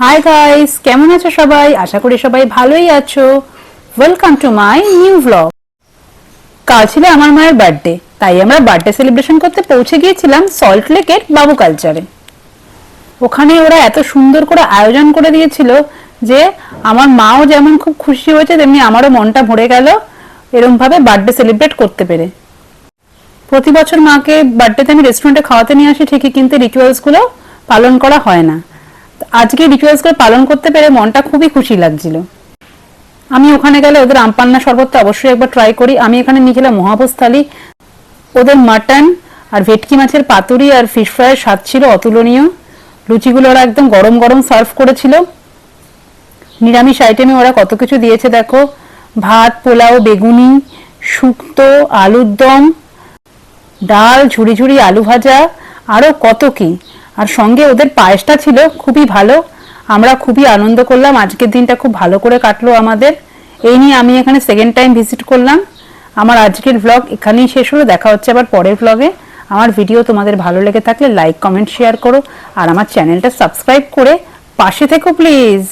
Hi guys, কেমন আছো সবাই? আশা করি সবাই ভালোই আছো। Welcome to my new blog. কাল ছিল আমার মায়ের বার্থডে, তাই আমরা বার্থডে সেলিব্রেশন করতে পৌঁছে গিয়েছিলাম সল্ট লেকের বাবু কালচারে। ওখানে ওরা এত সুন্দর করে আয়োজন করে দিয়েছিল যে আমার মাও যেমন খুব খুশি হয়েছে, তেমনি আমারও মনটা ভরে গেল এরকম ভাবে বার্থডে সেলিব্রেট করতে পেরে। প্রতি বছর মাকে বার্থডেতে আমি রেস্টুরেন্টে খাওয়াতে নিয়ে আসি ঠিকই, কিন্তু রিচুয়ালস গুলো পালন করা হয় না। আজকে রিচুয়ালস গুলো পালন করতে পেরে মনটা খুবই খুশি লাগছিল। আমি ওখানে গেলে ওদের আমপান্না শরবতটা অবশ্যই একবার ট্রাই করি। আমি এখানে নিয়েছিলাম মহাভোজ থালি। ওদের মাটন আর ভেটকি মাছের পাতুরি আর ফিশ ফ্রাইয়ের স্বাদ ছিল অতুলনীয়। লুচিগুলো ওরা একদম গরম গরম সার্ভ করেছিল। নিরামিষ আইটেমে ওরা কত কিছু দিয়েছে দেখো, ভাত, পোলাও, বেগুনি, শুক্তো, আলুর দম, ডাল, ঝুড়ি ঝুড়ি আলু ভাজা, আরো কত কি। আর সঙ্গে ওদের পায়েসটা ছিল খুবই ভালো। আমরা খুবই আনন্দ করলাম, আজকের দিনটা খুব ভালো করে কাটলো আমাদের। এই নিয়ে আমি এখানে সেকেন্ড টাইম ভিজিট করলাম। আমার আজকের ব্লগ এখানেই শেষ হলো। দেখা হচ্ছে আবার পরের ব্লগে। আমার ভিডিও তোমাদের ভালো লেগে থাকলে লাইক, কমেন্ট, শেয়ার করো আর আমার চ্যানেলটা সাবস্ক্রাইব করে পাশে থেকো প্লিজ।